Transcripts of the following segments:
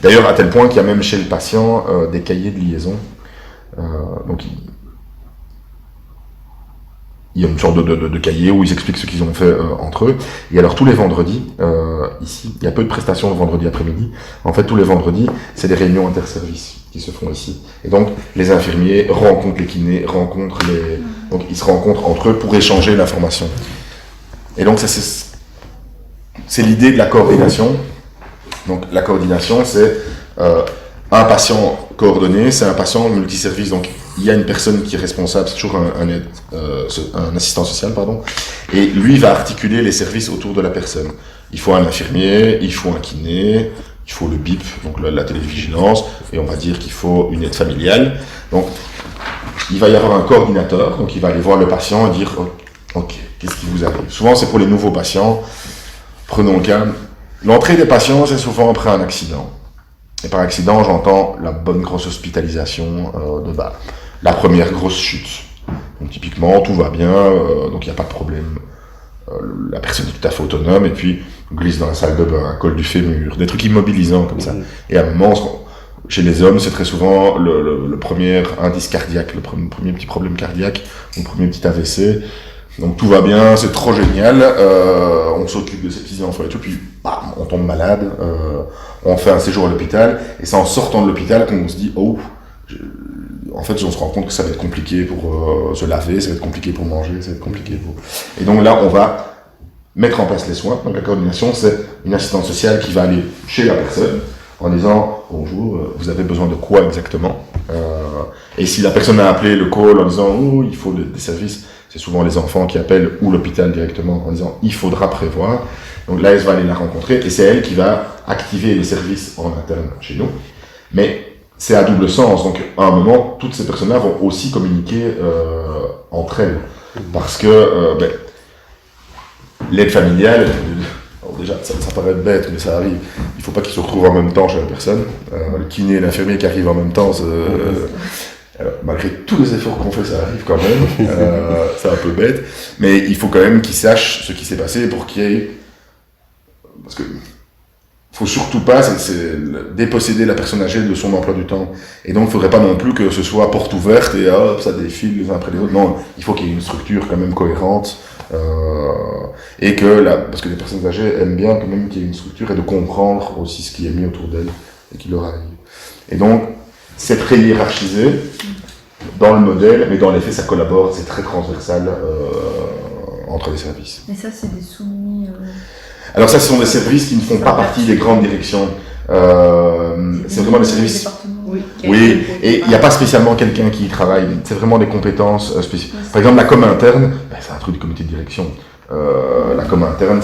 D'ailleurs, à tel point qu'il y a même chez le patient des cahiers de liaison. Donc, il y a une sorte de cahier où ils expliquent ce qu'ils ont fait entre eux. Et alors tous les vendredis, ici, il y a peu de prestations le vendredi après-midi. En fait, tous les vendredis, c'est des réunions interservices qui se font ici. Et donc, les infirmiers rencontrent les kinés, donc ils se rencontrent entre eux pour échanger l'information. Et donc, ça, c'est l'idée de la coordination. Donc, la coordination, c'est un patient coordonné, c'est un patient multiservice. Donc, il y a une personne qui est responsable, c'est toujours un assistant social, pardon, et lui va articuler les services autour de la personne. Il faut un infirmier, il faut un kiné, il faut le BIP, donc la télévigilance, et on va dire qu'il faut une aide familiale. Donc, il va y avoir un coordinateur, donc il va aller voir le patient et dire « Ok, qu'est-ce qui vous arrive ?» Souvent, c'est pour les nouveaux patients. Prenons le cas. L'entrée des patients, c'est souvent après un accident. Et par accident, j'entends la bonne grosse hospitalisation de bas. La première grosse chute. Donc typiquement, tout va bien, donc il n'y a pas de problème. La personne est tout à fait autonome, et puis glisse dans la salle de bain, colle du fémur, des trucs immobilisants comme ça. Et à un moment, chez les hommes, c'est très souvent le premier indice cardiaque, le premier petit problème cardiaque, le premier petit AVC. Donc tout va bien, c'est trop génial, on s'occupe de ces petits enfants et tout, puis bam, on tombe malade, on fait un séjour à l'hôpital, et c'est en sortant de l'hôpital qu'on se dit « Oh !» En fait, on se rend compte que ça va être compliqué pour se laver, ça va être compliqué pour manger, ça va être compliqué pour... Et donc là, on va mettre en place les soins. Donc la coordination, c'est une assistante sociale qui va aller chez la personne en disant « Bonjour, vous avez besoin de quoi exactement ?» Et si la personne a appelé le call en disant « Oh, il faut des services », c'est souvent les enfants qui appellent ou l'hôpital directement en disant « Il faudra prévoir ». Donc l'AS va aller la rencontrer et c'est elle qui va activer les services en interne chez nous. Mais c'est à double sens, donc à un moment, toutes ces personnes-là vont aussi communiquer entre elles. Parce que l'aide familiale, alors déjà, ça paraît bête, mais ça arrive. Il ne faut pas qu'ils se retrouvent en même temps chez la personne. Le kiné et l'infirmier qui arrivent en même temps, malgré tous les efforts qu'on fait, ça arrive quand même. C'est un peu bête. Mais il faut quand même qu'ils sachent ce qui s'est passé pour qu'il y ait... Parce que faut surtout pas déposséder la personne âgée de son emploi du temps. Et donc, il ne faudrait pas non plus que ce soit porte ouverte et hop, ça défile les uns après les autres. Non, il faut qu'il y ait une structure quand même cohérente. Et parce que les personnes âgées aiment bien quand même qu'il y ait une structure et de comprendre aussi ce qui est mis autour d'elles et qui leur arrive. Et donc, c'est très hiérarchisé dans le modèle, mais dans les faits, ça collabore, c'est très transversal entre les services. Mais ça, c'est des soumis... Alors ça, ce sont des services qui ne font pas partie des grandes directions. C'est vraiment des services... Oui, et il n'y a pas spécialement quelqu'un qui y travaille. C'est vraiment des compétences spécifiques. Par exemple, la com interne, c'est un truc du comité de direction. La com interne,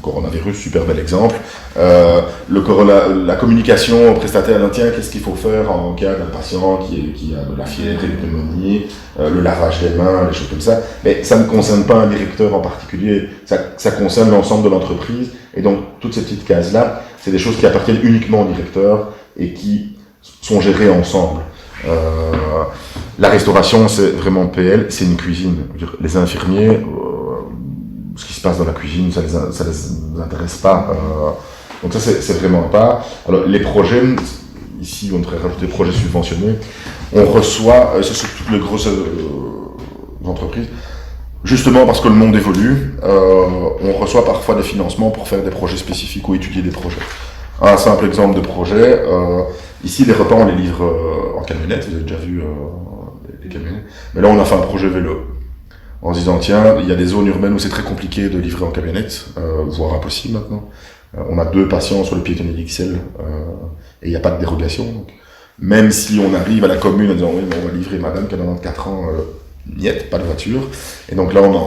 coronavirus, super bel exemple. La communication au prestataire, tiens, qu'est-ce qu'il faut faire en cas d'un patient qui a de la fièvre et de pneumonie, le lavage des mains, les choses comme ça. Mais ça ne concerne pas un directeur en particulier, ça concerne l'ensemble de l'entreprise. Et donc, toutes ces petites cases-là, c'est des choses qui appartiennent uniquement au directeur et qui sont gérées ensemble. La restauration, c'est vraiment PL, c'est une cuisine. Je veux dire, les infirmiers, ce qui se passe dans la cuisine, ça les intéresse pas. Donc ça, c'est vraiment pas. Alors, les projets, ici, on devrait rajouter projets subventionnés. On reçoit, ça c'est toutes les grosses entreprises, justement parce que le monde évolue, on reçoit parfois des financements pour faire des projets spécifiques ou étudier des projets. Un simple exemple de projet, ici, les repas, on les livre en camionnette, vous avez déjà vu les camionnettes. Mais là, on a fait un projet vélo. En se disant, tiens, il y a des zones urbaines où c'est très compliqué de livrer en camionnette, voire impossible maintenant. On a 2 patients sur le piétonnier d'XL, et il n'y a pas de dérogation. Donc, même si on arrive à la commune en disant, oui, mais on va livrer madame qui a 94 ans, niet, pas de voiture. Et donc là, on a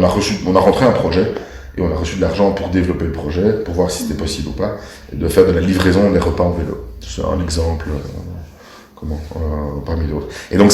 rentré un projet, et on a reçu de l'argent pour développer le projet, pour voir si c'était possible ou pas, et de faire de la livraison des repas en vélo. C'est un exemple, parmi d'autres. Et donc,